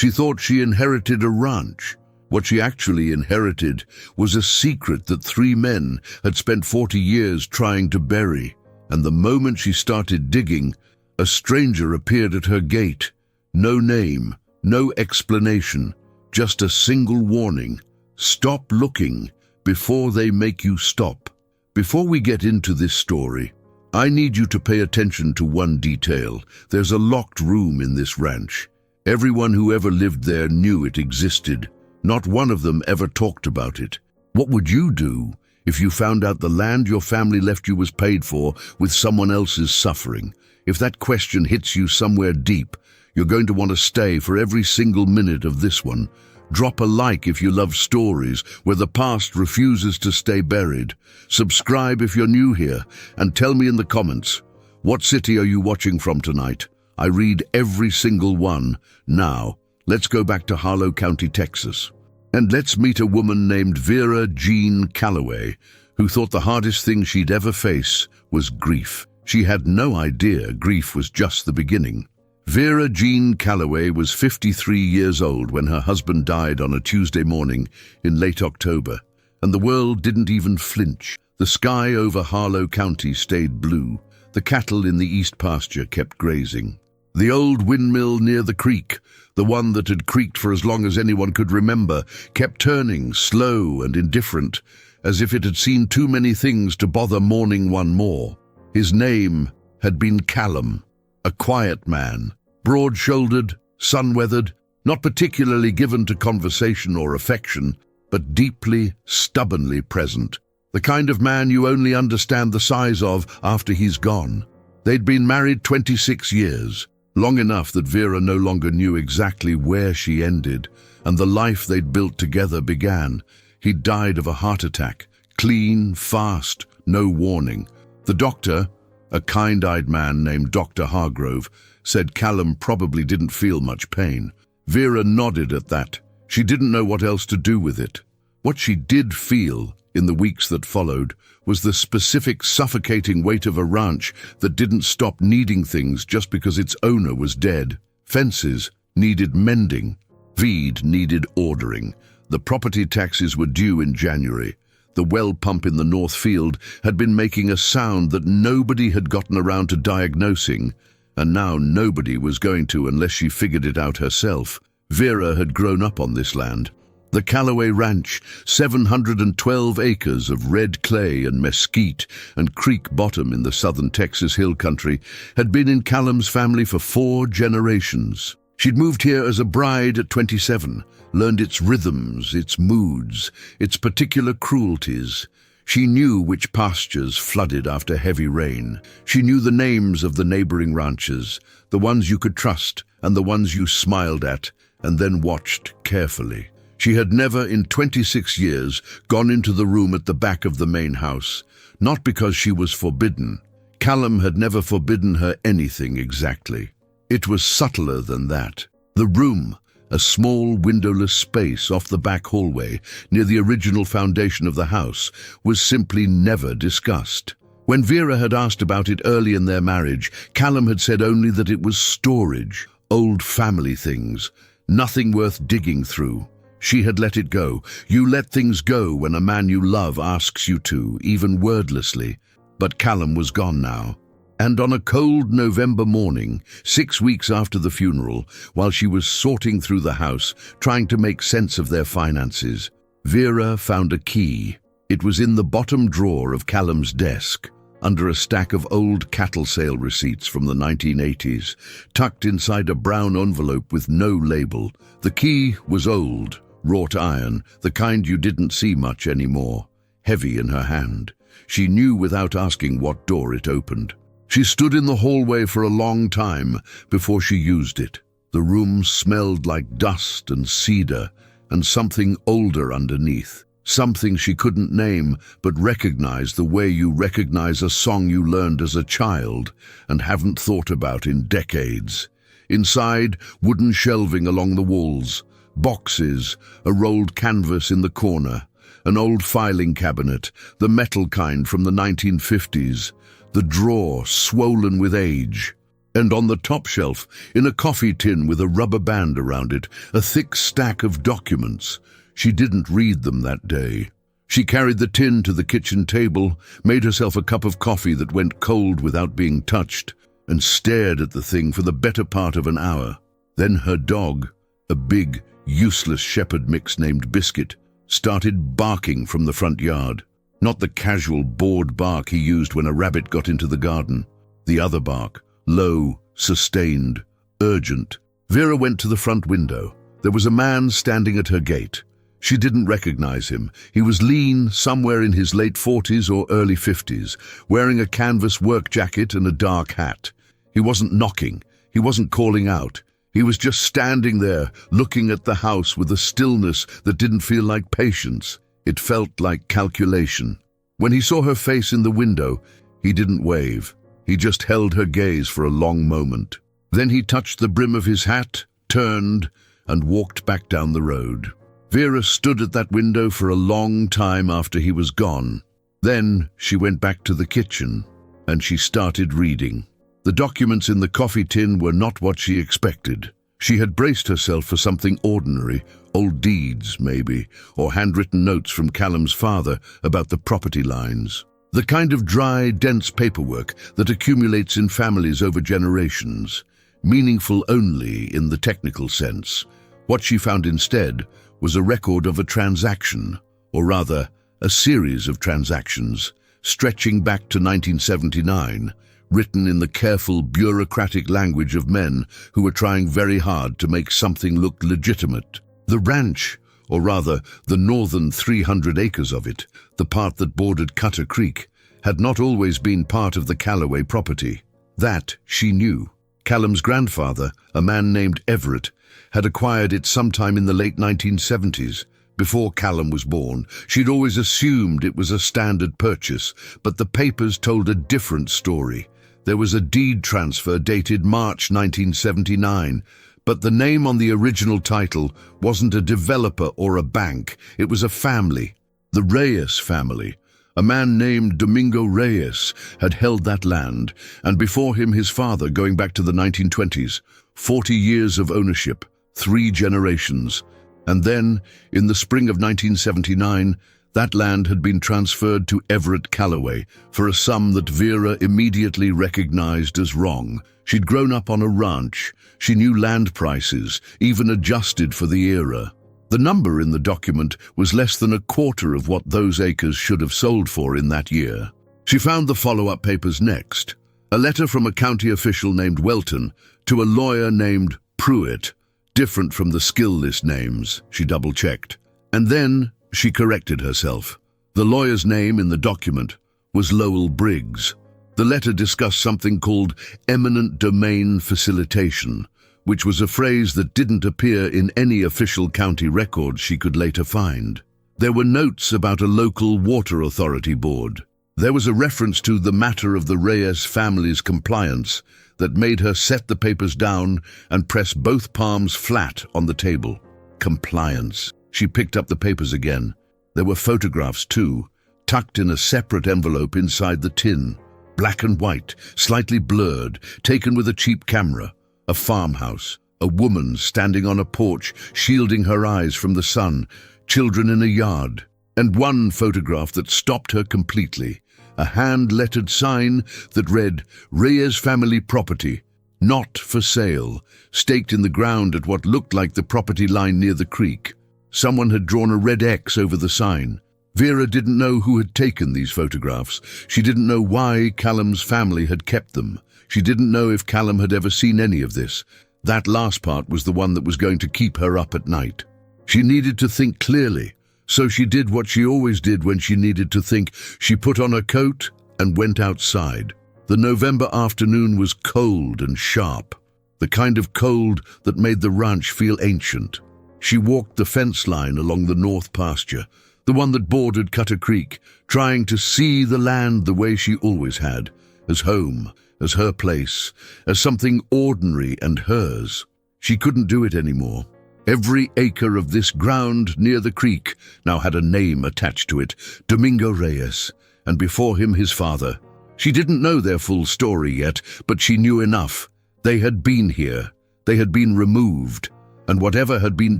She thought she inherited a ranch. What she actually inherited was a secret that 3 men had spent 40 years trying to bury. And the moment she started digging, a stranger appeared at her gate. No name, no explanation, just a single warning. Stop looking before they make you stop. Before we get into this story, I need you to pay attention to one detail. There's a locked room in this ranch. Everyone who ever lived there knew it existed. Not one of them ever talked about it. What would you do if you found out the land your family left you was paid for with someone else's suffering? If that question hits you somewhere deep, you're going to want to stay for every single minute of this one. Drop a like if you love stories where the past refuses to stay buried. Subscribe if you're new here, and tell me in the comments, what city are you watching from tonight? I read every single one. Now, let's go back to Harlow County, Texas. And let's meet a woman named Vera Jean Calloway, who thought the hardest thing she'd ever face was grief. She had no idea grief was just the beginning. Vera Jean Calloway was 53 years old when her husband died on a Tuesday morning in late October, and the world didn't even flinch. The sky over Harlow County stayed blue. The cattle in the east pasture kept grazing. The old windmill near the creek, the one that had creaked for as long as anyone could remember, kept turning, slow and indifferent, as if it had seen too many things to bother mourning one more. His name had been Callum, a quiet man, broad-shouldered, sun-weathered, not particularly given to conversation or affection, but deeply, stubbornly present. The kind of man you only understand the size of after he's gone. They'd been married 26 years, long enough that Vera no longer knew exactly where she ended, and the life they'd built together began. He'd died of a heart attack, clean, fast, no warning. The doctor, a kind-eyed man named Dr. Hargrove, said Callum probably didn't feel much pain. Vera nodded at that. She didn't know what else to do with it. What she did feel in the weeks that followed was the specific suffocating weight of a ranch that didn't stop needing things just because its owner was dead. Fences needed mending. Feed needed ordering. The property taxes were due in January. The well pump in the North Field had been making a sound that nobody had gotten around to diagnosing, and now nobody was going to unless she figured it out herself. Vera had grown up on this land. The Calloway Ranch, 712 acres of red clay and mesquite and creek bottom in the southern Texas hill country, had been in Callum's family for 4 generations. She'd moved here as a bride at 27, learned its rhythms, its moods, its particular cruelties. She knew which pastures flooded after heavy rain. She knew the names of the neighboring ranches, the ones you could trust and the ones you smiled at and then watched carefully. She had never in 26 years gone into the room at the back of the main house, not because she was forbidden. Callum had never forbidden her anything exactly. It was subtler than that. The room, a small windowless space off the back hallway near the original foundation of the house, was simply never discussed. When Vera had asked about it early in their marriage, Callum had said only that it was storage, old family things, nothing worth digging through. She had let it go. You let things go when a man you love asks you to, even wordlessly. But Callum was gone now. And on a cold November morning, 6 weeks after the funeral, while she was sorting through the house, trying to make sense of their finances, Vera found a key. It was in the bottom drawer of Callum's desk, under a stack of old cattle sale receipts from the 1980s, tucked inside a brown envelope with no label. The key was old, wrought iron, the kind you didn't see much anymore, heavy in her hand. She knew without asking what door it opened. She stood in the hallway for a long time before she used it. The room smelled like dust and cedar and something older underneath. Something she couldn't name but recognized the way you recognize a song you learned as a child and haven't thought about in decades. Inside, wooden shelving along the walls, boxes, a rolled canvas in the corner, an old filing cabinet, the metal kind from the 1950s, the drawer swollen with age. And on the top shelf, in a coffee tin with a rubber band around it, a thick stack of documents. She didn't read them that day. She carried the tin to the kitchen table, made herself a cup of coffee that went cold without being touched, and stared at the thing for the better part of an hour. Then her dog, a big, useless shepherd mix named Biscuit, started barking from the front yard. Not the casual, bored bark he used when a rabbit got into the garden. The other bark, low, sustained, urgent. Vera went to the front window. There was a man standing at her gate. She didn't recognize him. He was lean, somewhere in his late 40s or early 50s, wearing a canvas work jacket and a dark hat. He wasn't knocking. He wasn't calling out. He was just standing there, looking at the house with a stillness that didn't feel like patience. It felt like calculation. When he saw her face in the window, he didn't wave. He just held her gaze for a long moment. Then he touched the brim of his hat, turned, and walked back down the road. Vera stood at that window for a long time after he was gone. Then she went back to the kitchen, and she started reading. The documents in the coffee tin were not what she expected. She had braced herself for something ordinary, old deeds, maybe, or handwritten notes from Callum's father about the property lines. The kind of dry, dense paperwork that accumulates in families over generations, meaningful only in the technical sense. What she found instead was a record of a transaction, or rather, a series of transactions, stretching back to 1979, written in the careful, bureaucratic language of men who were trying very hard to make something look legitimate. The ranch, or rather, the northern 300 acres of it, the part that bordered Cutter Creek, had not always been part of the Calloway property. That she knew. Callum's grandfather, a man named Everett, had acquired it sometime in the late 1970s. Before Callum was born, she'd always assumed it was a standard purchase, but the papers told a different story. There was a deed transfer dated March 1979, but the name on the original title wasn't a developer or a bank, it was a family. The Reyes family. A man named Domingo Reyes had held that land, and before him his father going back to the 1920s. 40 years of ownership, 3 generations. And then, in the spring of 1979, that land had been transferred to Everett Calloway for a sum that Vera immediately recognized as wrong. She'd grown up on a ranch. She knew land prices, even adjusted for the era. The number in the document was less than a quarter of what those acres should have sold for in that year. She found the follow-up papers next. A letter from a county official named Welton to a lawyer named Pruitt, different from the skill list names, she double-checked. And then she corrected herself. The lawyer's name in the document was Lowell Briggs. The letter discussed something called eminent domain facilitation, which was a phrase that didn't appear in any official county records she could later find. There were notes about a local water authority board. There was a reference to the matter of the Reyes family's compliance that made her set the papers down and press both palms flat on the table. Compliance. She picked up the papers again. There were photographs too, tucked in a separate envelope inside the tin. Black and white, slightly blurred, taken with a cheap camera. A farmhouse, a woman standing on a porch, shielding her eyes from the sun, children in a yard, and one photograph that stopped her completely, a hand-lettered sign that read, Reyes family property, not for sale, staked in the ground at what looked like the property line near the creek. Someone had drawn a red X over the sign. Vera didn't know who had taken these photographs. She didn't know why Callum's family had kept them. She didn't know if Callum had ever seen any of this. That last part was the one that was going to keep her up at night. She needed to think clearly, so she did what she always did when she needed to think. She put on a coat and went outside. The November afternoon was cold and sharp, the kind of cold that made the ranch feel ancient. She walked the fence line along the north pasture, the one that bordered Cutter Creek, trying to see the land the way she always had, as home, as her place, as something ordinary and hers. She couldn't do it anymore. Every acre of this ground near the creek now had a name attached to it, Domingo Reyes, and before him his father. She didn't know their full story yet, but she knew enough. They had been here. They had been removed. And whatever had been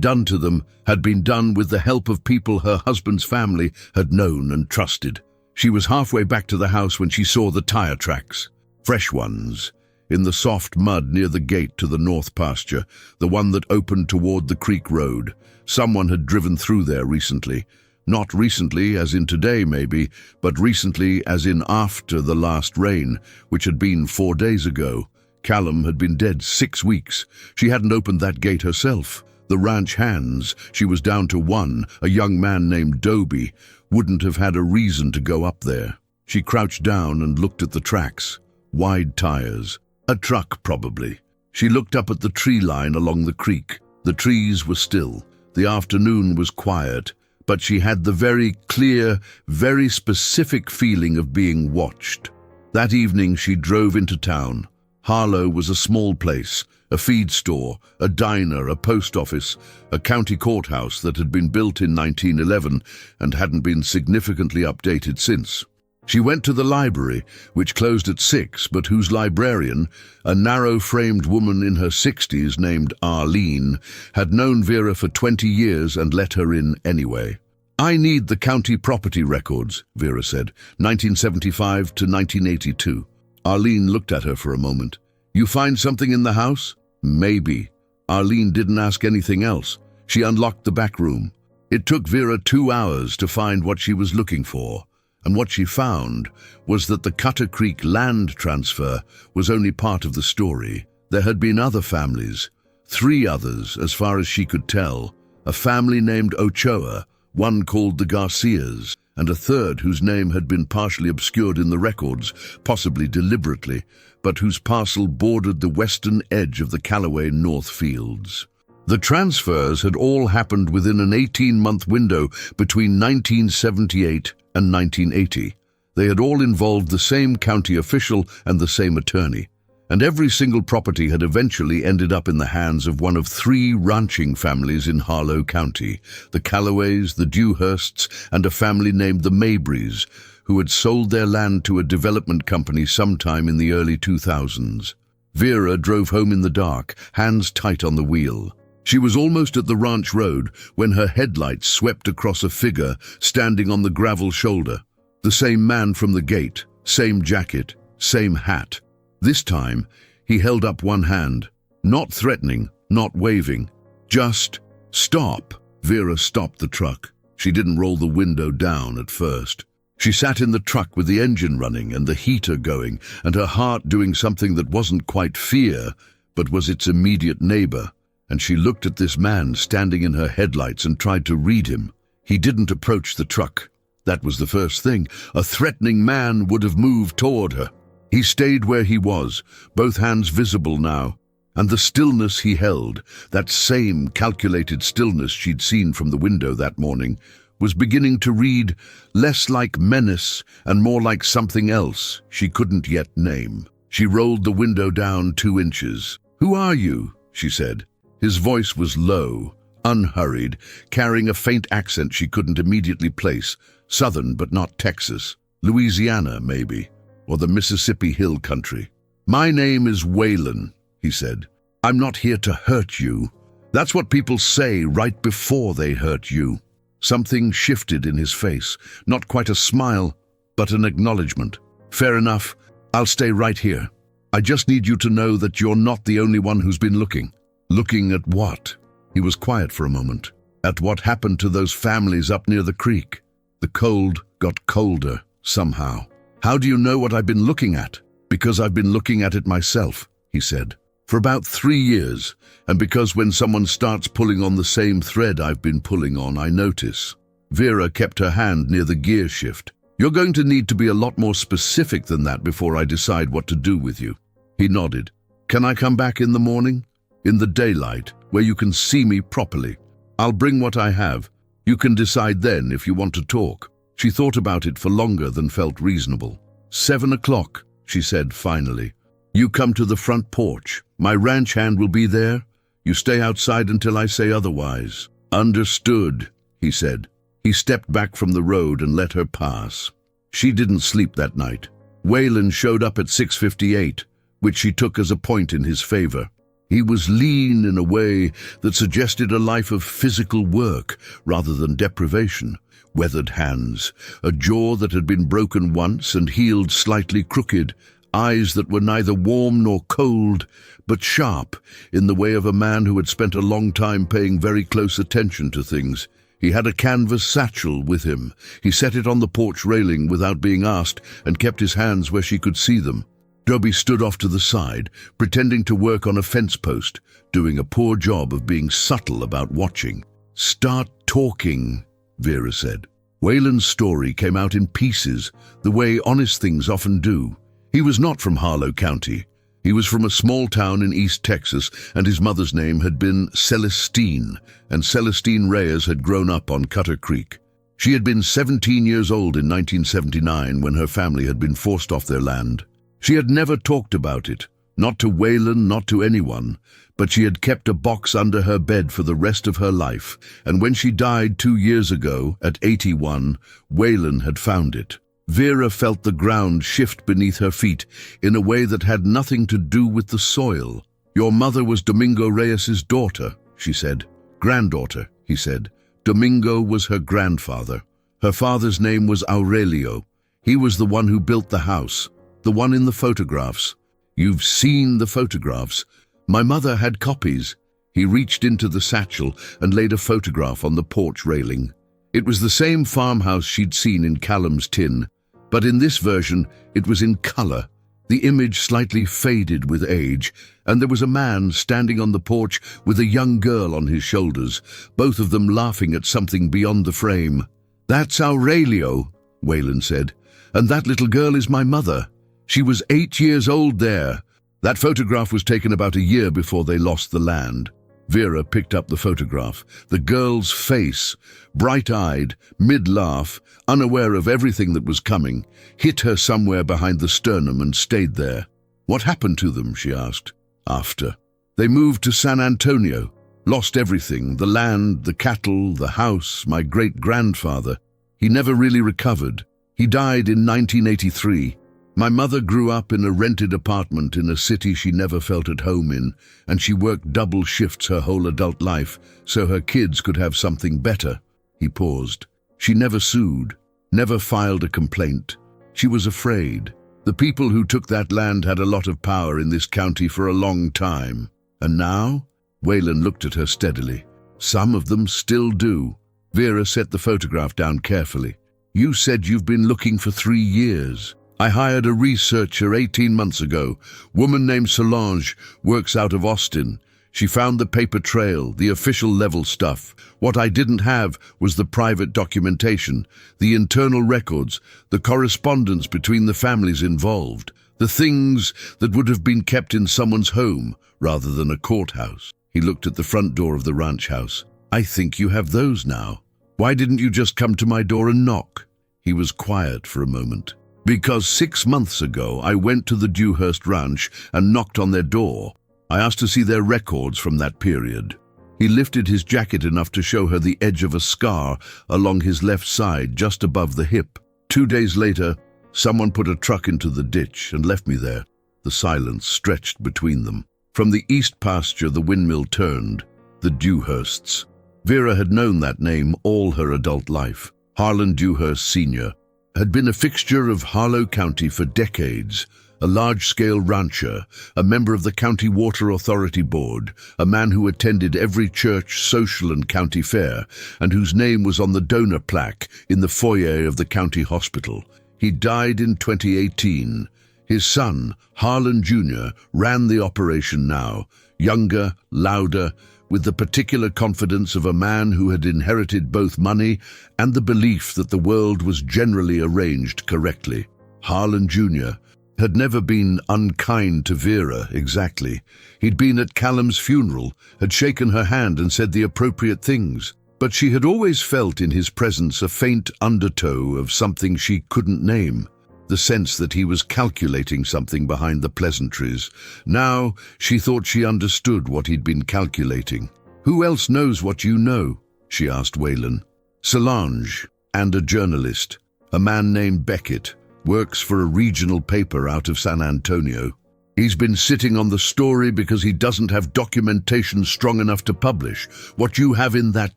done to them had been done with the help of people her husband's family had known and trusted. She was halfway back to the house when she saw the tire tracks. Fresh ones. In the soft mud near the gate to the north pasture, the one that opened toward the creek road. Someone had driven through there recently. Not recently, as in today maybe, but recently as in after the last rain, which had been 4 days ago. Callum had been dead 6 weeks. She hadn't opened that gate herself. The ranch hands, she was down to one, a young man named Dobie, wouldn't have had a reason to go up there. She crouched down and looked at the tracks. Wide tires. A truck, probably. She looked up at the tree line along the creek. The trees were still. The afternoon was quiet, but she had the very clear, very specific feeling of being watched. That evening she drove into town. Harlow was a small place, a feed store, a diner, a post office, a county courthouse that had been built in 1911 and hadn't been significantly updated since. She went to the library, which closed at 6, but whose librarian, a narrow-framed woman in her 60s named Arlene, had known Vera for 20 years and let her in anyway. "I need the county property records," Vera said, 1975 to 1982. Arlene looked at her for a moment. "You find something in the house?" "Maybe." Arlene didn't ask anything else. She unlocked the back room. It took Vera 2 hours to find what she was looking for. And what she found was that the Cutter Creek land transfer was only part of the story. There had been other families, 3 others as far as she could tell, a family named Ochoa, one called the Garcias, and a third whose name had been partially obscured in the records, possibly deliberately, but whose parcel bordered the western edge of the Callaway North Fields. The transfers had all happened within an 18-month window between 1978 and 1980. They had all involved the same county official and the same attorney, and every single property had eventually ended up in the hands of one of 3 ranching families in Harlow County, the Callaways, the Dewhursts, and a family named the Mabrys, who had sold their land to a development company sometime in the early 2000s. Vera drove home in the dark, hands tight on the wheel. She was almost at the ranch road when her headlights swept across a figure standing on the gravel shoulder. The same man from the gate, same jacket, same hat. This time, he held up one hand, not threatening, not waving, just, "Stop." Vera stopped the truck. She didn't roll the window down at first. She sat in the truck with the engine running and the heater going, and her heart doing something that wasn't quite fear, but was its immediate neighbor. And she looked at this man standing in her headlights and tried to read him. He didn't approach the truck. That was the first thing. A threatening man would have moved toward her. He stayed where he was, both hands visible now, and the stillness he held, that same calculated stillness she'd seen from the window that morning, was beginning to read less like menace and more like something else she couldn't yet name. She rolled the window down 2 inches. "Who are you?" she said. His voice was low, unhurried, carrying a faint accent she couldn't immediately place, southern but not Texas, Louisiana maybe, or the Mississippi Hill Country. "My name is Waylon," he said. "I'm not here to hurt you. That's what people say right before they hurt you." Something shifted in his face, not quite a smile, but an acknowledgement. "Fair enough, I'll stay right here. I just need you to know that you're not the only one who's been looking." "Looking at what?" He was quiet for a moment. "At what happened to those families up near the creek." The cold got colder, somehow. "How do you know what I've been looking at?" "Because I've been looking at it myself," he said. "For about 3 years, and because when someone starts pulling on the same thread I've been pulling on, I notice." Vera kept her hand near the gear shift. "You're going to need to be a lot more specific than that before I decide what to do with you." He nodded. "Can I come back in the morning? In the daylight, where you can see me properly? I'll bring what I have. You can decide then if you want to talk." She thought about it for longer than felt reasonable. 7 o'clock, she said finally. "You come to the front porch. My ranch hand will be there. You stay outside until I say otherwise." "Understood," he said. He stepped back from the road and let her pass. She didn't sleep that night. Waylon showed up at 6:58, which she took as a point in his favor. He was lean in a way that suggested a life of physical work rather than deprivation. Weathered hands, a jaw that had been broken once and healed slightly crooked, eyes that were neither warm nor cold, but sharp in the way of a man who had spent a long time paying very close attention to things. He had a canvas satchel with him. He set it on the porch railing without being asked and kept his hands where she could see them. Dobby stood off to the side, pretending to work on a fence post, doing a poor job of being subtle about watching. "Start talking," Vera said. Wayland's story came out in pieces, the way honest things often do. He was not from Harlow County. He was from a small town in East Texas, and his mother's name had been Celestine, and Celestine Reyes had grown up on Cutter Creek. She had been 17 years old in 1979 when her family had been forced off their land. She had never talked about it, not to Wayland, not to anyone, but she had kept a box under her bed for the rest of her life, and when she died 2 years ago, at 81, Wayland had found it. Vera felt the ground shift beneath her feet in a way that had nothing to do with the soil. "Your mother was Domingo Reyes's daughter," she said. "Granddaughter," he said. Domingo was her grandfather. Her father's name was Aurelio. He was the one who built the house, the one in the photographs. "You've seen the photographs. My mother had copies." He reached into the satchel and laid a photograph on the porch railing. It was the same farmhouse she'd seen in Callum's tin, but in this version it was in color. The image slightly faded with age, and there was a man standing on the porch with a young girl on his shoulders, both of them laughing at something beyond the frame. "That's Aurelio," Wayland said, "and that little girl is my mother. She was 8 years old there." That photograph was taken about a year before they lost the land. Vera picked up the photograph. The girl's face, bright-eyed, mid-laugh, unaware of everything that was coming, hit her somewhere behind the sternum and stayed there. "What happened to them?" she asked. "After. They moved to San Antonio, lost everything, the land, the cattle, the house, my great-grandfather. He never really recovered. He died in 1983. My mother grew up in a rented apartment in a city she never felt at home in, and she worked double shifts her whole adult life so her kids could have something better." He paused. "She never sued, never filed a complaint. She was afraid. The people who took that land had a lot of power in this county for a long time. And now?" Wayland looked at her steadily. "Some of them still do." Vera set the photograph down carefully. "You said you've been looking for 3 years. I hired a researcher 18 months ago. Woman named Solange, works out of Austin. She found the paper trail, the official level stuff. What I didn't have was the private documentation, the internal records, the correspondence between the families involved, the things that would have been kept in someone's home rather than a courthouse." He looked at the front door of the ranch house. "I think you have those now. Why didn't you just come to my door and knock?" He was quiet for a moment. "Because 6 months ago I went to the Dewhurst Ranch and knocked on their door. I asked to see their records from that period." He lifted his jacket enough to show her the edge of a scar along his left side just above the hip. 2 days later, someone put a truck into the ditch and left me there. The silence stretched between them. From the east pasture the windmill turned, the Dewhursts. Vera had known that name all her adult life. Harlan Dewhurst Sr. had been a fixture of Harlow County for decades, a large-scale rancher, a member of the County Water Authority Board, a man who attended every church, social and county fair, and whose name was on the donor plaque in the foyer of the county hospital. He died in 2018. His son, Harlan Jr., ran the operation now, younger, louder, with the particular confidence of a man who had inherited both money and the belief that the world was generally arranged correctly. Harlan Jr. had never been unkind to Vera, exactly. He'd been at Callum's funeral, had shaken her hand and said the appropriate things, but she had always felt in his presence a faint undertow of something she couldn't name. The sense that he was calculating something behind the pleasantries. Now she thought she understood what he'd been calculating. "Who else knows what you know?" she asked Wayland. "Solange, and a journalist, a man named Beckett, works for a regional paper out of San Antonio." He's been sitting on the story because he doesn't have documentation strong enough to publish. What you have in that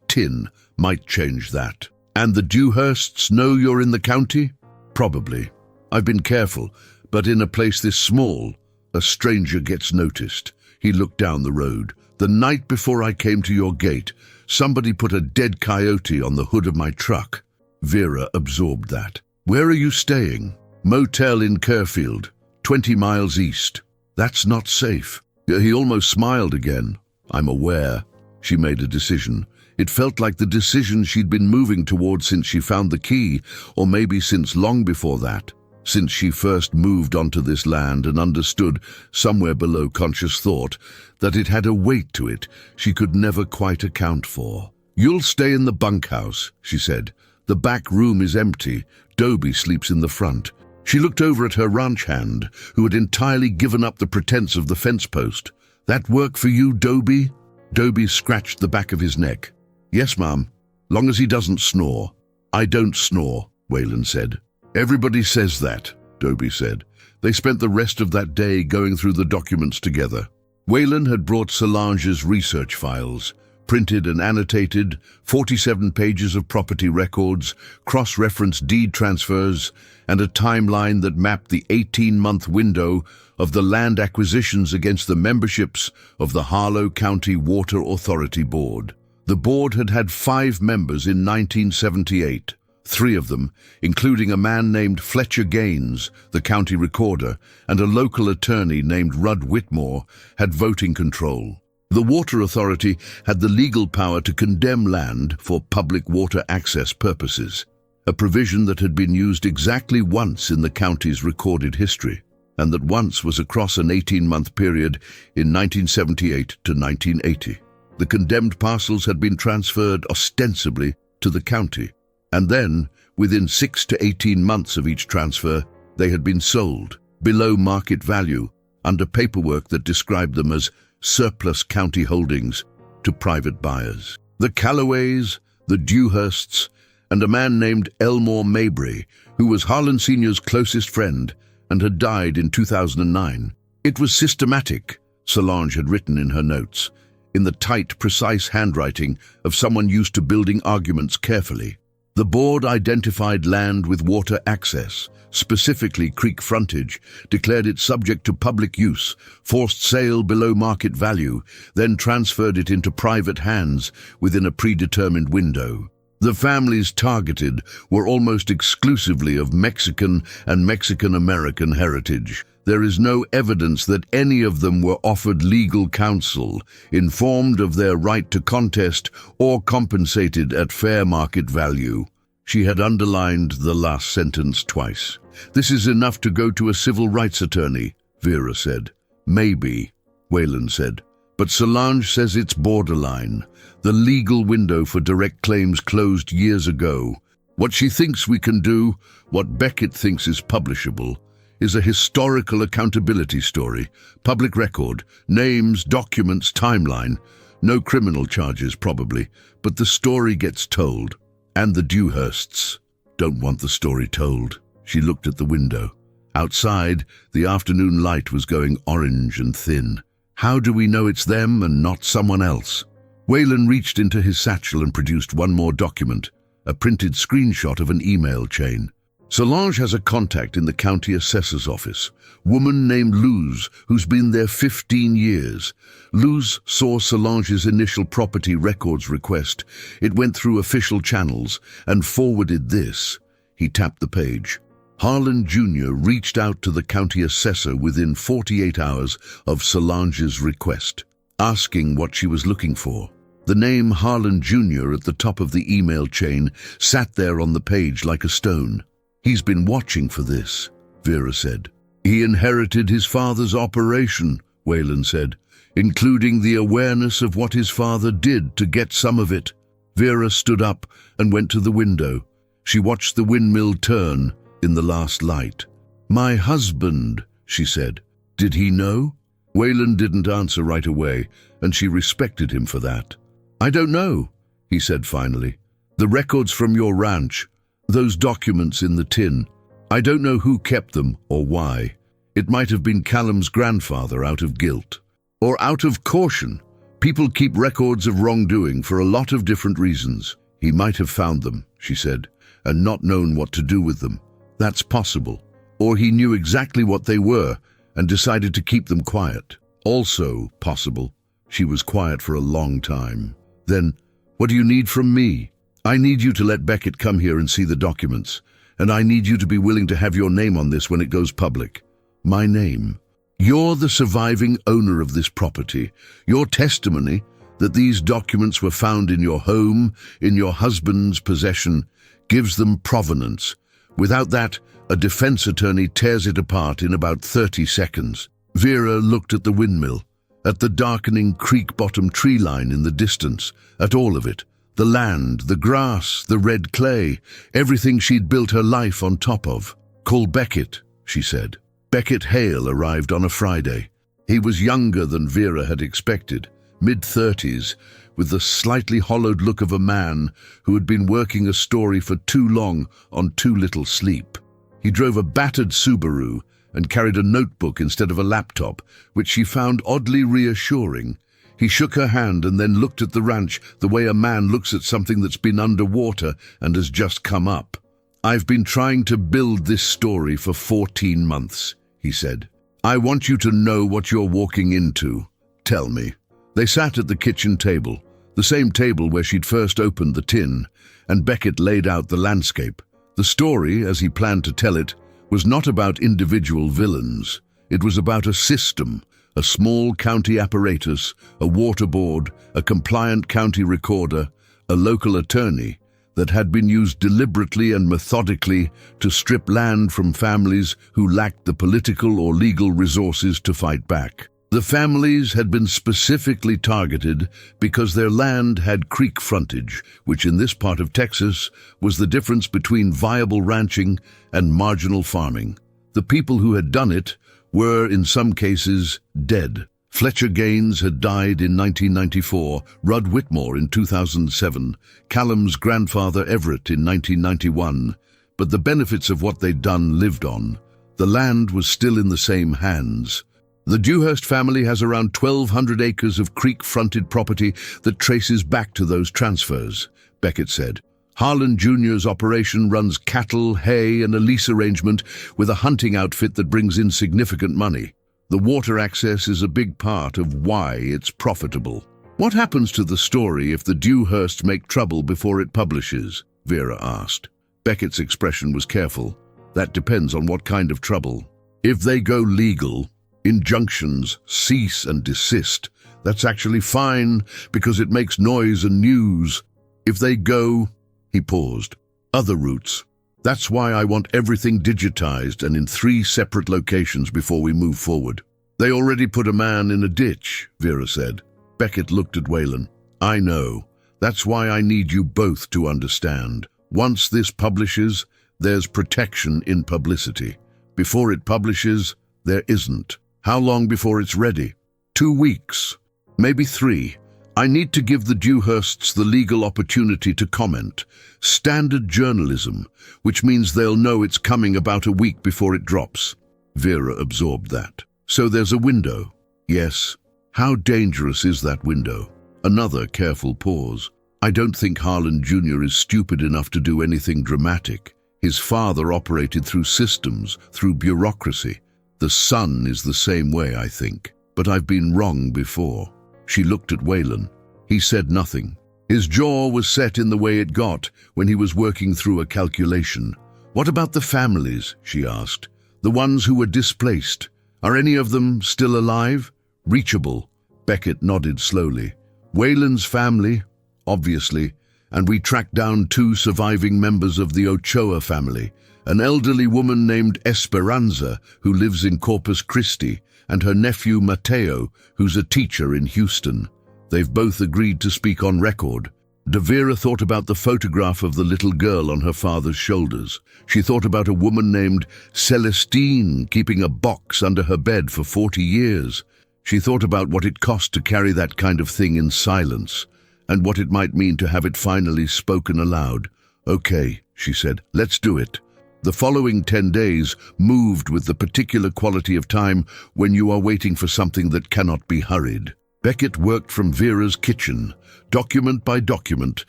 tin might change that. And the Dewhursts know you're in the county? Probably. I've been careful, but in a place this small, a stranger gets noticed. He looked down the road. The night before I came to your gate, somebody put a dead coyote on the hood of my truck. Vera absorbed that. Where are you staying? Motel in Kerfield, 20 miles east. That's not safe. He almost smiled again. I'm aware. She made a decision. It felt like the decision she'd been moving towards since she found the key, or maybe since long before that. Since she first moved onto this land and understood, somewhere below conscious thought, that it had a weight to it she could never quite account for. You'll stay in the bunkhouse, she said. The back room is empty. Dobie sleeps in the front. She looked over at her ranch hand, who had entirely given up the pretense of the fence post. That work for you, Dobie? Dobie scratched the back of his neck. Yes, ma'am, long as he doesn't snore. I don't snore, Wayland said. Everybody says that, Dobie said. They spent the rest of that day going through the documents together. Wayland had brought Solange's research files, printed and annotated, 47 pages of property records, cross-referenced deed transfers, and a timeline that mapped the 18-month window of the land acquisitions against the memberships of the Harlow County Water Authority Board. The board had had 5 members in 1978. 3 of them, including a man named Fletcher Gaines, the county recorder, and a local attorney named Rudd Whitmore, had voting control. The Water Authority had the legal power to condemn land for public water access purposes, a provision that had been used exactly once in the county's recorded history, and that once was across an 18-month period in 1978 to 1980. The condemned parcels had been transferred ostensibly to the county, and then, within 6 to 18 months of each transfer, they had been sold, below market value, under paperwork that described them as surplus county holdings, to private buyers. The Calloways, the Dewhursts, and a man named Elmore Mabry, who was Harlan Sr.'s closest friend and had died in 2009. It was systematic, Solange had written in her notes, in the tight, precise handwriting of someone used to building arguments carefully. The board identified land with water access, specifically creek frontage, declared it subject to public use, forced sale below market value, then transferred it into private hands within a predetermined window. The families targeted were almost exclusively of Mexican and Mexican-American heritage. There is no evidence that any of them were offered legal counsel, informed of their right to contest, or compensated at fair market value. She had underlined the last sentence twice. This is enough to go to a civil rights attorney, Vera said. Maybe, Wayland said. But Solange says it's borderline. The legal window for direct claims closed years ago. What she thinks we can do, what Beckett thinks is publishable, is a historical accountability story, public record, names, documents, timeline. No criminal charges, probably, but the story gets told. And the Dewhursts don't want the story told. She looked at the window. Outside, the afternoon light was going orange and thin. How do we know it's them and not someone else? Wayland reached into his satchel and produced one more document, a printed screenshot of an email chain. Solange has a contact in the county assessor's office, woman named Luz, who's been there 15 years. Luz saw Solange's initial property records request. It went through official channels and forwarded this. He tapped the page. Harlan Jr. reached out to the county assessor within 48 hours of Solange's request, asking what she was looking for. The name Harlan Jr. at the top of the email chain sat there on the page like a stone. He's been watching for this, Vera said. He inherited his father's operation, Wayland said, including the awareness of what his father did to get some of it. Vera stood up and went to the window. She watched the windmill turn in the last light. My husband, she said. Did he know? Wayland didn't answer right away, and she respected him for that. I don't know, he said finally. The records from your ranch, those documents in the tin, I don't know who kept them or why. It might have been Callum's grandfather out of guilt. Or out of caution. People keep records of wrongdoing for a lot of different reasons. He might have found them, she said, and not known what to do with them. That's possible. Or he knew exactly what they were and decided to keep them quiet. Also possible. She was quiet for a long time. Then, what do you need from me? I need you to let Beckett come here and see the documents, and I need you to be willing to have your name on this when it goes public. My name. You're the surviving owner of this property. Your testimony that these documents were found in your home, in your husband's possession, gives them provenance. Without that, a defense attorney tears it apart in about 30 seconds. Vera looked at the windmill, at the darkening creek-bottom tree line in the distance, at all of it. The land, the grass, the red clay, everything she'd built her life on top of. Call Beckett, she said. Beckett Hale arrived on a Friday. He was younger than Vera had expected, mid-30s, with the slightly hollowed look of a man who had been working a story for too long on too little sleep. He drove a battered Subaru and carried a notebook instead of a laptop, which she found oddly reassuring. He shook her hand and then looked at the ranch the way a man looks at something that's been underwater and has just come up. I've been trying to build this story for 14 months, he said. I want you to know what you're walking into. Tell me. They sat at the kitchen table, the same table where she'd first opened the tin, and Beckett laid out the landscape. The story, as he planned to tell it, was not about individual villains. It was about a system, a small county apparatus, a water board, a compliant county recorder, a local attorney, that had been used deliberately and methodically to strip land from families who lacked the political or legal resources to fight back. The families had been specifically targeted because their land had creek frontage, which in this part of Texas was the difference between viable ranching and marginal farming. The people who had done it were, in some cases, dead. Fletcher Gaines had died in 1994, Rudd Whitmore in 2007, Callum's grandfather Everett in 1991, but the benefits of what they'd done lived on. The land was still in the same hands. The Dewhurst family has around 1,200 acres of creek-fronted property that traces back to those transfers, Beckett said. Harlan Jr.'s operation runs cattle, hay, and a lease arrangement with a hunting outfit that brings in significant money. The water access is a big part of why it's profitable. What happens to the story if the Dewhursts make trouble before it publishes? Vera asked. Beckett's expression was careful. That depends on what kind of trouble. If they go legal, injunctions, cease and desist, that's actually fine because it makes noise and news. If they go, he paused, other routes. That's why I want everything digitized and in 3 separate locations before we move forward. They already put a man in a ditch, Vera said. Beckett looked at Whalen. I know. That's why I need you both to understand. Once this publishes, there's protection in publicity. Before it publishes, there isn't. How long before it's ready? 2 weeks, maybe 3. I need to give the Dewhursts the legal opportunity to comment. Standard journalism, which means they'll know it's coming about a week before it drops. Vera absorbed that. So there's a window. Yes. How dangerous is that window? Another careful pause. I don't think Harlan Jr. is stupid enough to do anything dramatic. His father operated through systems, through bureaucracy. The son is the same way, I think. But I've been wrong before. She looked at Whalen. He said nothing. His jaw was set in the way it got when he was working through a calculation. What about the families? She asked. The ones who were displaced. Are any of them still alive? Reachable? Beckett nodded slowly. Whalen's family, obviously, and we tracked down 2 surviving members of the Ochoa family, an elderly woman named Esperanza who lives in Corpus Christi, and her nephew Mateo, who's a teacher in Houston. They've both agreed to speak on record. Vera thought about the photograph of the little girl on her father's shoulders. She thought about a woman named Celestine keeping a box under her bed for 40 years. She thought about what it cost to carry that kind of thing in silence, and what it might mean to have it finally spoken aloud. Okay, she said, let's do it. The following 10 days moved with the particular quality of time when you are waiting for something that cannot be hurried. Beckett worked from Vera's kitchen, document by document,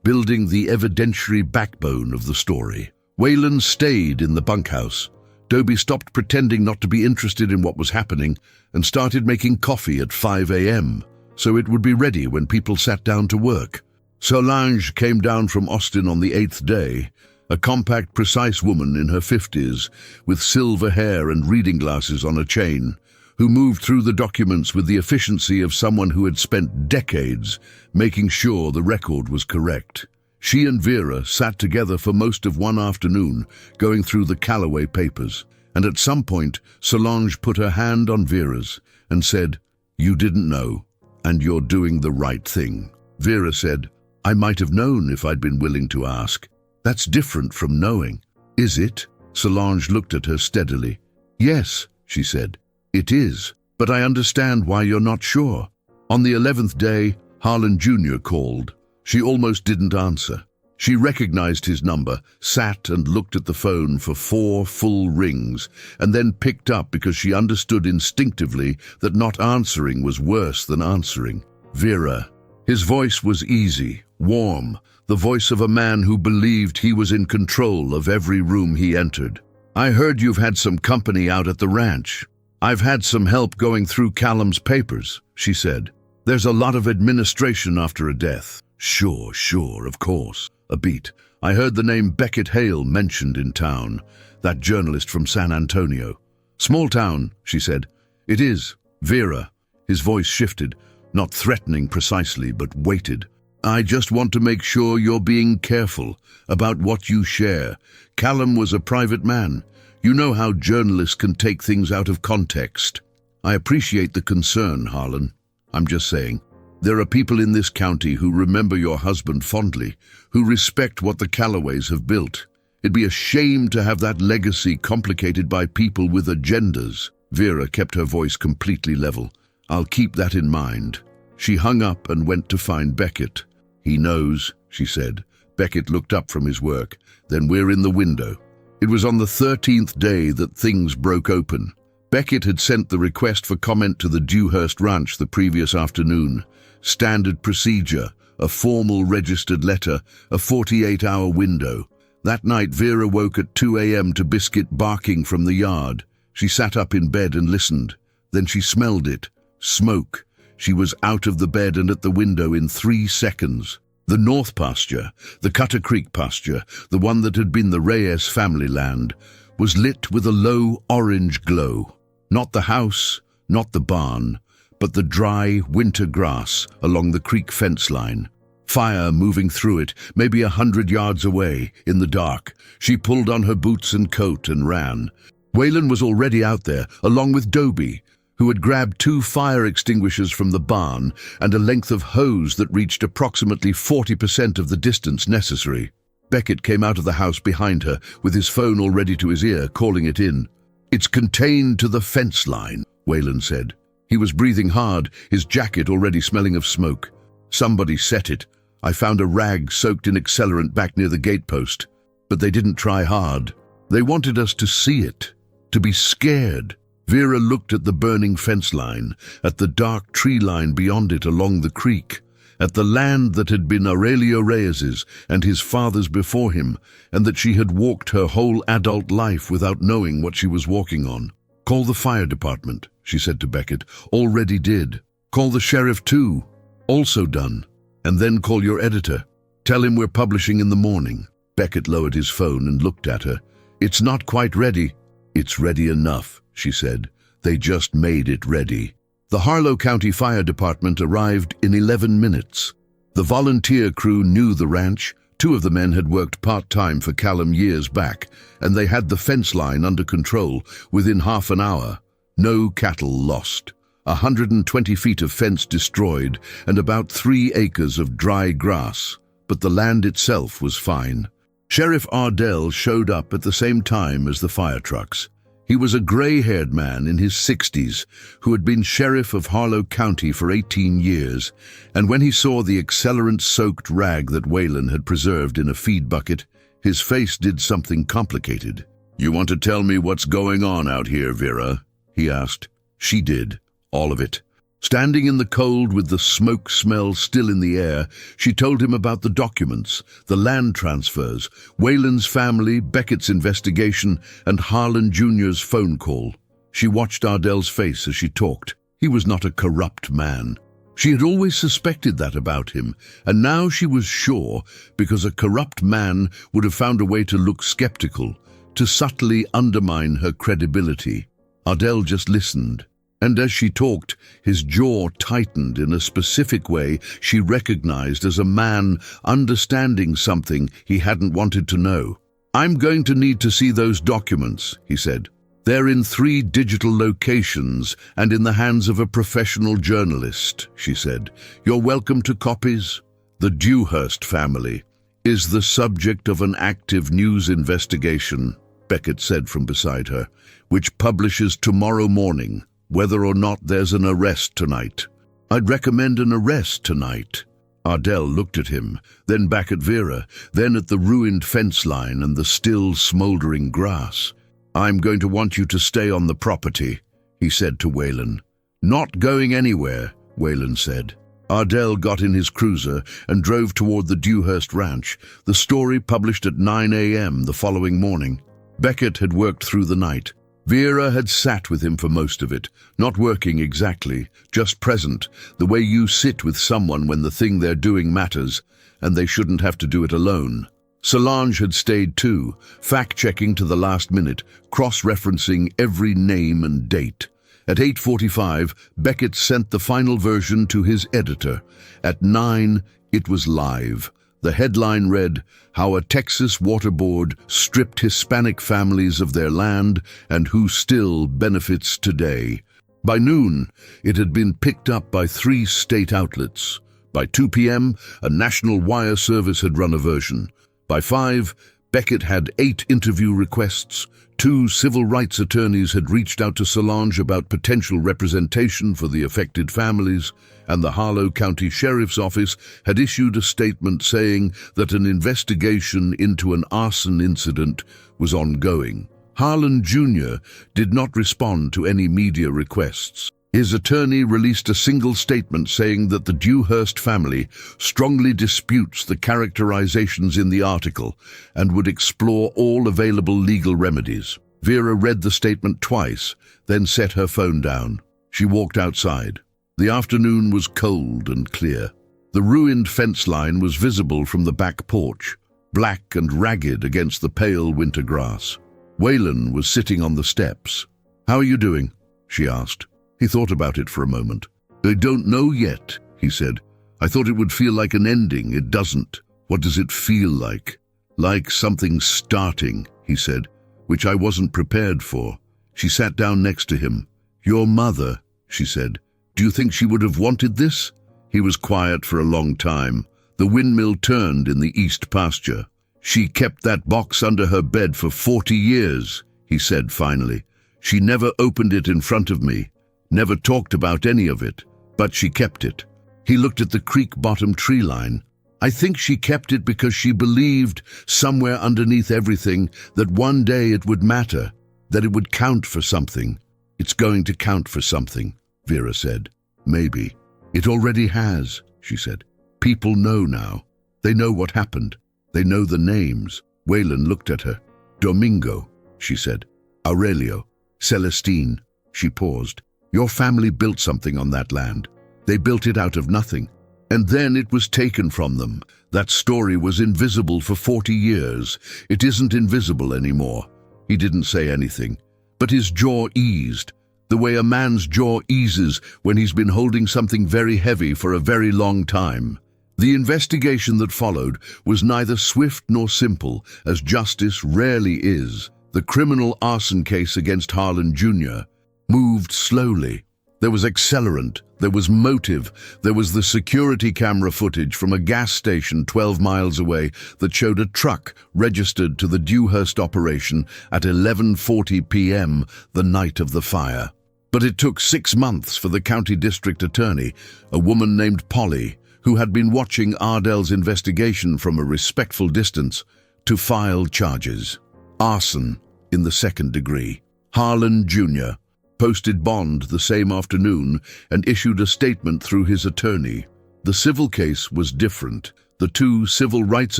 building the evidentiary backbone of the story. Wayland stayed in the bunkhouse. Dobie stopped pretending not to be interested in what was happening and started making coffee at 5 a.m., so it would be ready when people sat down to work. Solange came down from Austin on the 8th day, a compact, precise woman in her 50s, with silver hair and reading glasses on a chain, who moved through the documents with the efficiency of someone who had spent decades making sure the record was correct. She and Vera sat together for most of one afternoon, going through the Calloway papers, and at some point, Solange put her hand on Vera's and said, "You didn't know, and you're doing the right thing." Vera said, "I might have known if I'd been willing to ask." "That's different from knowing." "Is it?" Solange looked at her steadily. "Yes," she said, "it is, but I understand why you're not sure." On the 11th day, Harlan Jr. called. She almost didn't answer. She recognized his number, sat and looked at the phone for 4 full rings, and then picked up because she understood instinctively that not answering was worse than answering. Vera. His voice was easy, warm, the voice of a man who believed he was in control of every room he entered. "I heard you've had some company out at the ranch." "I've had some help going through Callum's papers," she said. "There's a lot of administration after a death." Sure, of course. A beat. "I heard the name Beckett Hale mentioned in town, that journalist from San Antonio." "Small town," she said. "It is. Vera." His voice shifted, not threatening precisely, but weighted. "I just want to make sure you're being careful about what you share. Callum was a private man. You know how journalists can take things out of context." "I appreciate the concern, Harlan. I'm just saying. There are people in this county who remember your husband fondly, who respect what the Calloways have built. It'd be a shame to have that legacy complicated by people with agendas." Vera kept her voice completely level. "I'll keep that in mind." She hung up and went to find Beckett. "He knows," she said. Beckett looked up from his work. "Then we're in the window." It was on the 13th day that things broke open. Beckett had sent the request for comment to the Dewhurst Ranch the previous afternoon. Standard procedure, a formal registered letter, a 48-hour window. That night Vera woke at 2 a.m. to Biscuit barking from the yard. She sat up in bed and listened. Then she smelled it. Smoke. She was out of the bed and at the window in 3 seconds. The north pasture, the Cutter Creek pasture, the one that had been the Reyes family land, was lit with a low orange glow. Not the house, not the barn, but the dry winter grass along the creek fence line. Fire moving through it, maybe 100 yards away, in the dark. She pulled on her boots and coat and ran. Wayland was already out there, along with Dobie, who had grabbed 2 fire extinguishers from the barn and a length of hose that reached approximately 40% of the distance necessary. Beckett came out of the house behind her, with his phone already to his ear, calling it in. "It's contained to the fence line," Wayland said. He was breathing hard, his jacket already smelling of smoke. "Somebody set it. I found a rag soaked in accelerant back near the gatepost. But they didn't try hard. They wanted us to see it, to be scared." Vera looked at the burning fence line, at the dark tree line beyond it along the creek, at the land that had been Aurelio Reyes's and his father's before him, and that she had walked her whole adult life without knowing what she was walking on. "Call the fire department," she said to Beckett. "Already did. Call the sheriff too. Also done. And then call your editor. Tell him we're publishing in the morning." Beckett lowered his phone and looked at her. "It's not quite ready." "It's ready enough," she said. "They just made it ready." The Harlow County Fire Department arrived in 11 minutes. The volunteer crew knew the ranch. 2 of the men had worked part-time for Callum years back, and they had the fence line under control within half an hour. No cattle lost. 120 feet of fence destroyed, and about 3 acres of dry grass. But the land itself was fine. Sheriff Ardell showed up at the same time as the fire trucks. He was a gray-haired man in his 60s who had been sheriff of Harlow County for 18 years, and when he saw the accelerant-soaked rag that Wayland had preserved in a feed bucket, his face did something complicated. "You want to tell me what's going on out here, Vera?" he asked. She did. All of it. Standing in the cold with the smoke smell still in the air, she told him about the documents, the land transfers, Wayland's family, Beckett's investigation, and Harlan Jr.'s phone call. She watched Ardell's face as she talked. He was not a corrupt man. She had always suspected that about him, and now she was sure, because a corrupt man would have found a way to look skeptical, to subtly undermine her credibility. Ardell just listened. And as she talked, his jaw tightened in a specific way she recognized as a man understanding something he hadn't wanted to know. "I'm going to need to see those documents," he said. "They're in 3 digital locations and in the hands of a professional journalist," she said. "You're welcome to copies." "The Dewhurst family is the subject of an active news investigation," Beckett said from beside her, "which publishes tomorrow morning. Whether or not there's an arrest tonight." "I'd recommend an arrest tonight." Ardell looked at him, then back at Vera, then at the ruined fence line and the still smoldering grass. "I'm going to want you to stay on the property," he said to Wayland. "Not going anywhere," Wayland said. Ardell got in his cruiser and drove toward the Dewhurst ranch, the story published at 9 a.m. the following morning. Beckett had worked through the night. Vera had sat with him for most of it, not working exactly, just present, the way you sit with someone when the thing they're doing matters, and they shouldn't have to do it alone. Solange had stayed too, fact-checking to the last minute, cross-referencing every name and date. At 8:45, Beckett sent the final version to his editor. At 9, it was live. The headline read, "How a Texas Water Board Stripped Hispanic Families of Their Land and Who Still Benefits Today." By noon, it had been picked up by 3 state outlets. By 2 p.m., a national wire service had run a version. By 5, Beckett had 8 interview requests. 2 civil rights attorneys had reached out to Solange about potential representation for the affected families, and the Harlow County Sheriff's Office had issued a statement saying that an investigation into an arson incident was ongoing. Harlan Jr. did not respond to any media requests. His attorney released a single statement saying that the Dewhurst family strongly disputes the characterizations in the article and would explore all available legal remedies. Vera read the statement twice, then set her phone down. She walked outside. The afternoon was cold and clear. The ruined fence line was visible from the back porch, black and ragged against the pale winter grass. Wayland was sitting on the steps. "How are you doing?" she asked. He thought about it for a moment. "I don't know yet," he said. "I thought it would feel like an ending. It doesn't. What does it feel like?" "Like something starting," he said, "which I wasn't prepared for." She sat down next to him. "Your mother," she said. "Do you think she would have wanted this?" He was quiet for a long time. The windmill turned in the east pasture. "She kept that box under her bed for 40 years, he said finally. "She never opened it in front of me. Never talked about any of it, but she kept it." He looked at the creek-bottom tree line. "I think she kept it because she believed, somewhere underneath everything, that one day it would matter, that it would count for something." "It's going to count for something," Vera said. "Maybe." "It already has," she said. "People know now. They know what happened. They know the names." Wayland looked at her. "Domingo," she said. "Aurelio. Celestine." She paused. "Your family built something on that land. They built it out of nothing. And then it was taken from them. That story was invisible for 40 years. It isn't invisible anymore." He didn't say anything, but his jaw eased, the way a man's jaw eases when he's been holding something very heavy for a very long time. The investigation that followed was neither swift nor simple, as justice rarely is. The criminal arson case against Harlan Jr. moved slowly. There was accelerant, there was motive, there was the security camera footage from a gas station 12 miles away that showed a truck registered to the Dewhurst operation at 11:40 p.m. the night of the fire. But it took 6 months for the county district attorney, a woman named Polly, who had been watching Ardell's investigation from a respectful distance, to file charges. Arson, in the second degree. Harlan Jr. posted bond the same afternoon and issued a statement through his attorney. The civil case was different. The two civil rights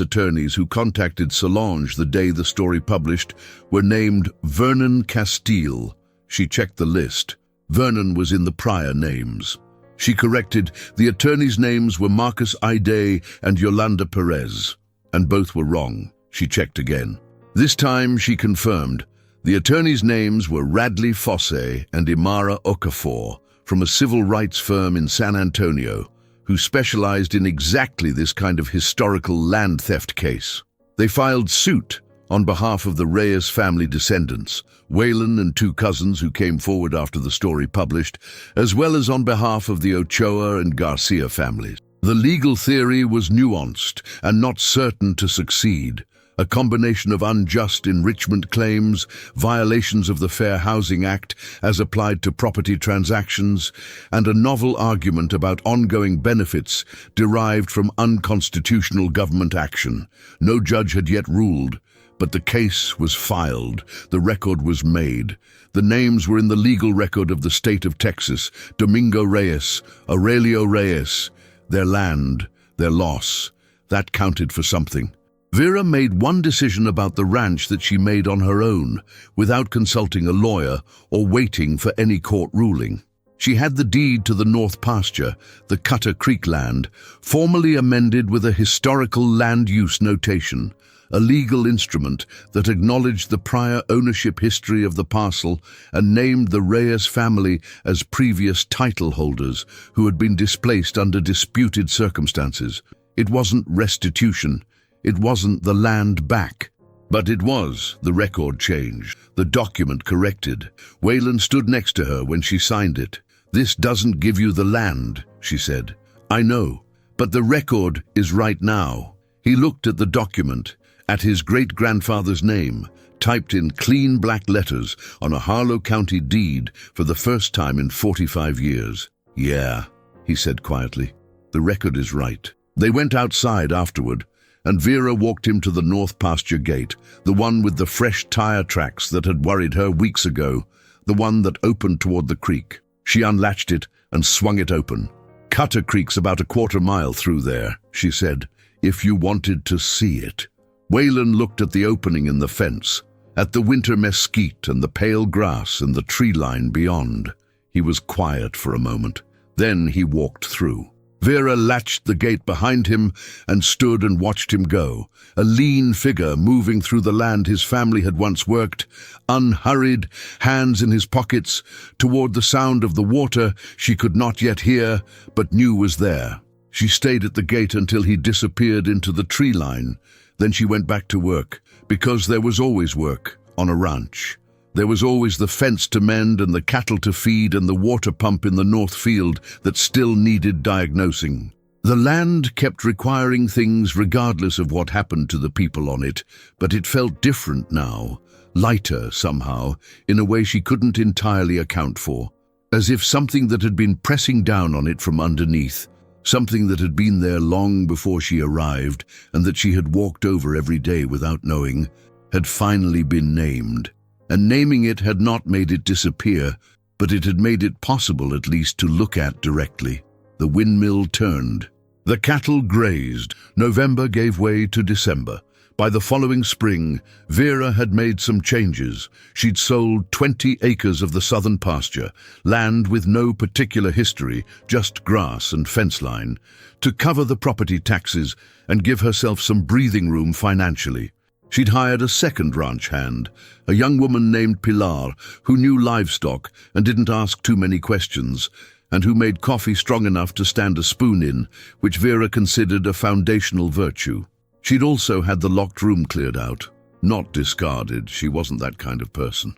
attorneys who contacted Solange the day the story published were named Vernon Castile. She checked the list. Vernon was in the prior names. She corrected, the attorneys' names were Marcus Ide and Yolanda Perez, and both were wrong. She checked again. This time she confirmed, the attorneys' names were Radley Fosse and Imara Okafor from a civil rights firm in San Antonio, who specialized in exactly this kind of historical land theft case. They filed suit on behalf of the Reyes family descendants, Whalen and two cousins who came forward after the story published, as well as on behalf of the Ochoa and Garcia families. The legal theory was nuanced and not certain to succeed. A combination of unjust enrichment claims, violations of the Fair Housing Act as applied to property transactions, and a novel argument about ongoing benefits derived from unconstitutional government action. No judge had yet ruled, but the case was filed. The record was made. The names were in the legal record of the state of Texas: Domingo Reyes, Aurelio Reyes. Their land, their loss, that counted for something. Vera made one decision about the ranch that she made on her own, without consulting a lawyer or waiting for any court ruling. She had the deed to the North Pasture, the Cutter Creek land, formally amended with a historical land use notation, a legal instrument that acknowledged the prior ownership history of the parcel and named the Reyes family as previous title holders who had been displaced under disputed circumstances. It wasn't restitution. It wasn't the land back. But it was. The record changed. The document corrected. Whalen stood next to her when she signed it. "This doesn't give you the land," she said. "I know, but the record is right now." He looked at the document, at his great-grandfather's name, typed in clean black letters on a Harlow County deed for the first time in 45 years. "Yeah," he said quietly. "The record is right." They went outside afterward, and Vera walked him to the North Pasture gate, the one with the fresh tire tracks that had worried her weeks ago, the one that opened toward the creek. She unlatched it and swung it open. "Cutter Creek's about a quarter-mile through there," she said, "if you wanted to see it." Whalen looked at the opening in the fence, at the winter mesquite and the pale grass and the tree line beyond. He was quiet for a moment. Then he walked through. Vera latched the gate behind him and stood and watched him go, a lean figure moving through the land his family had once worked, unhurried, hands in his pockets, toward the sound of the water she could not yet hear, but knew was there. She stayed at the gate until he disappeared into the tree line. Then she went back to work, because there was always work on a ranch. There was always the fence to mend and the cattle to feed and the water pump in the north field that still needed diagnosing. The land kept requiring things regardless of what happened to the people on it, but it felt different now, lighter somehow, in a way she couldn't entirely account for, as if something that had been pressing down on it from underneath, something that had been there long before she arrived and that she had walked over every day without knowing, had finally been named. And naming it had not made it disappear, but it had made it possible at least to look at directly. The windmill turned. The cattle grazed. November gave way to December. By the following spring, Vera had made some changes. She'd sold 20 acres of the southern pasture, land with no particular history, just grass and fence line, to cover the property taxes and give herself some breathing room financially. She'd hired a second ranch hand, a young woman named Pilar, who knew livestock and didn't ask too many questions, and who made coffee strong enough to stand a spoon in, which Vera considered a foundational virtue. She'd also had the locked room cleared out. Not discarded, she wasn't that kind of person.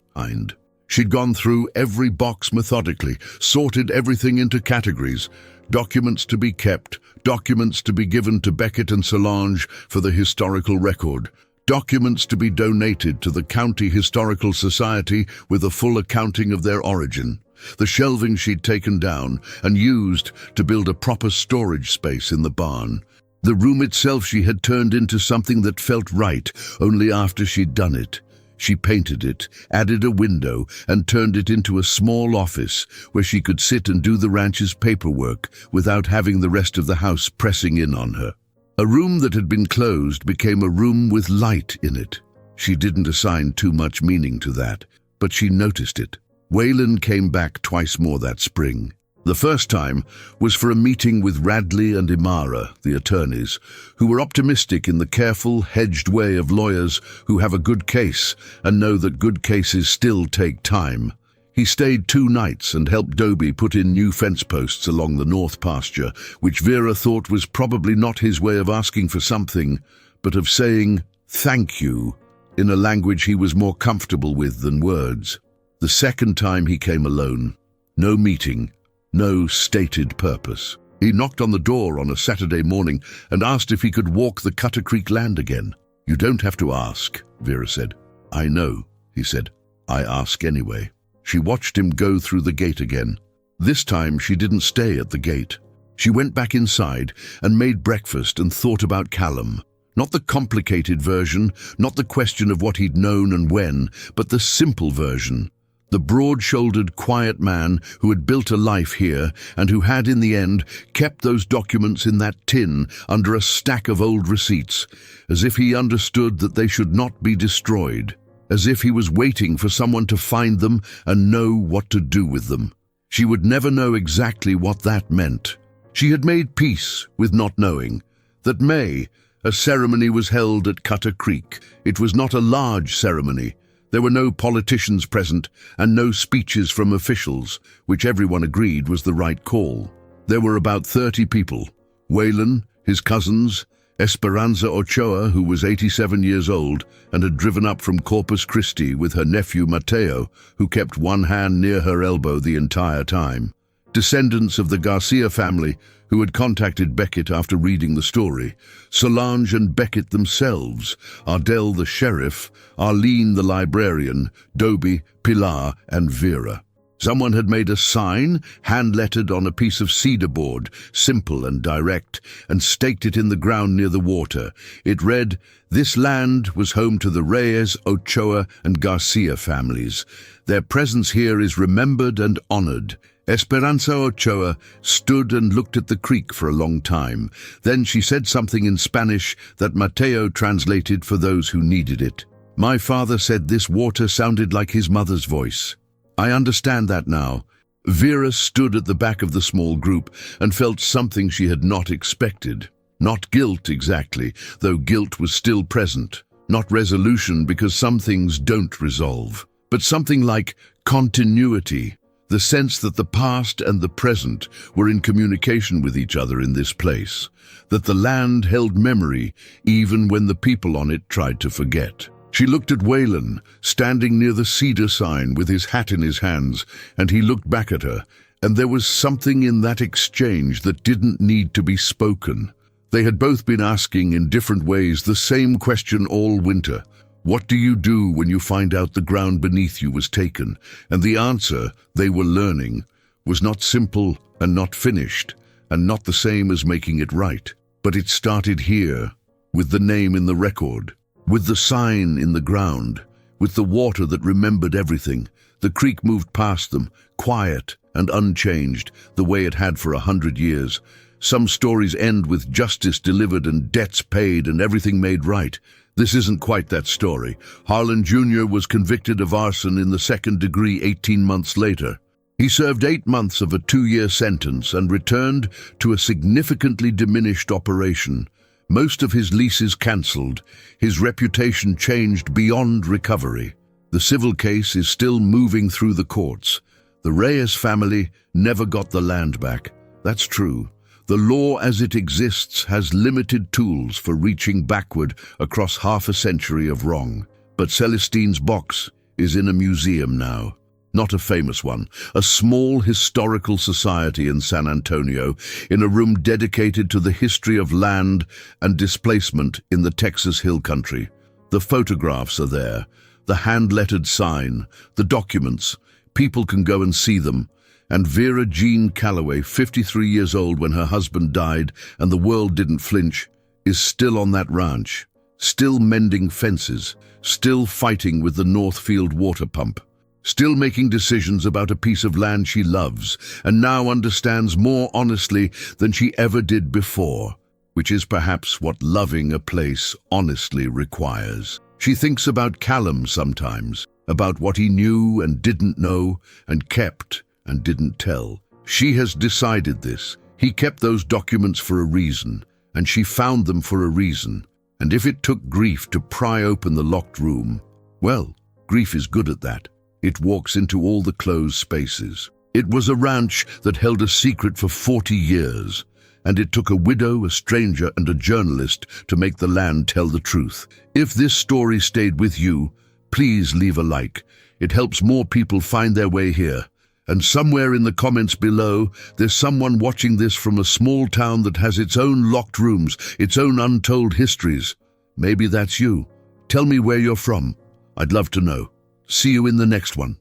She'd gone through every box methodically, sorted everything into categories, documents to be kept, documents to be given to Beckett and Solange for the historical record, documents to be donated to the County Historical Society with a full accounting of their origin. The shelving she'd taken down and used to build a proper storage space in the barn. The room itself she had turned into something that felt right only after she'd done it. She painted it, added a window, and turned it into a small office where she could sit and do the ranch's paperwork without having the rest of the house pressing in on her. A room that had been closed became a room with light in it. She didn't assign too much meaning to that, but she noticed it. Waylon came back twice more that spring. The first time was for a meeting with Radley and Imara, the attorneys, who were optimistic in the careful, hedged way of lawyers who have a good case and know that good cases still take time. He stayed 2 nights and helped Dobie put in new fence posts along the north pasture, which Vera thought was probably not his way of asking for something, but of saying thank you in a language he was more comfortable with than words. The second time he came alone. No meeting. No stated purpose. He knocked on the door on a Saturday morning and asked if he could walk the Cutter Creek land again. "You don't have to ask," Vera said. "I know," he said. "I ask anyway." She watched him go through the gate again. This time she didn't stay at the gate. She went back inside and made breakfast and thought about Callum. Not the complicated version, not the question of what he'd known and when, but the simple version. The broad-shouldered, quiet man who had built a life here and who had, in the end, kept those documents in that tin under a stack of old receipts, as if he understood that they should not be destroyed, as if he was waiting for someone to find them and know what to do with them. She would never know exactly what that meant. She had made peace with not knowing. That May, a ceremony was held at Cutter Creek. It was not a large ceremony. There were no politicians present and no speeches from officials, which everyone agreed was the right call. There were about 30 people. Waylon, his cousins, Esperanza Ochoa, who was 87 years old and had driven up from Corpus Christi with her nephew Mateo, who kept one hand near her elbow the entire time. Descendants of the Garcia family, who had contacted Beckett after reading the story, Solange and Beckett themselves, Ardell the sheriff, Arlene the librarian, Dobie, Pilar, and Vera. Someone had made a sign, hand-lettered on a piece of cedar board, simple and direct, and staked it in the ground near the water. It read, "This land was home to the Reyes, Ochoa, and Garcia families. Their presence here is remembered and honored." Esperanza Ochoa stood and looked at the creek for a long time. Then she said something in Spanish that Mateo translated for those who needed it. "My father said this water sounded like his mother's voice. I understand that now." Vera stood at the back of the small group and felt something she had not expected. Not guilt exactly, though guilt was still present. Not resolution, because some things don't resolve. But something like continuity. The sense that the past and the present were in communication with each other in this place, that the land held memory even when the people on it tried to forget. She looked at Waylon, standing near the cedar sign with his hat in his hands, and he looked back at her, and there was something in that exchange that didn't need to be spoken. They had both been asking in different ways the same question all winter. What do you do when you find out the ground beneath you was taken? And the answer they were learning was not simple and not finished, and not the same as making it right. But it started here, with the name in the record, with the sign in the ground, with the water that remembered everything. The creek moved past them, quiet and unchanged, the way it had for 100 years. Some stories end with justice delivered and debts paid and everything made right. This isn't quite that story. Harlan Jr. was convicted of arson in the second degree 18 months later. He served 8 months of a 2-year sentence and returned to a significantly diminished operation. Most of his leases cancelled. His reputation changed beyond recovery. The civil case is still moving through the courts. The Reyes family never got the land back. That's true. The law as it exists has limited tools for reaching backward across half a century of wrong. But Celestine's box is in a museum now. Not a famous one, a small historical society in San Antonio, in a room dedicated to the history of land and displacement in the Texas Hill Country. The photographs are there, the hand-lettered sign, the documents. People can go and see them. And Vera Jean Calloway, 53 years old when her husband died and the world didn't flinch, is still on that ranch. still mending fences, still fighting with the Northfield water pump, still making decisions about a piece of land she loves and now understands more honestly than she ever did before, which is perhaps what loving a place honestly requires. She thinks about Callum sometimes, about what he knew and didn't know and kept and didn't tell. She has decided this. He kept those documents for a reason, and she found them for a reason. And if it took grief to pry open the locked room, well, grief is good at that. It walks into all the closed spaces. It was a ranch that held a secret for 40 years, and it took a widow, a stranger, and a journalist to make the land tell the truth. If this story stayed with you, please leave a like. It helps more people find their way here. And somewhere in the comments below, there's someone watching this from a small town that has its own locked rooms, its own untold histories. Maybe that's you. Tell me where you're from. I'd love to know. See you in the next one.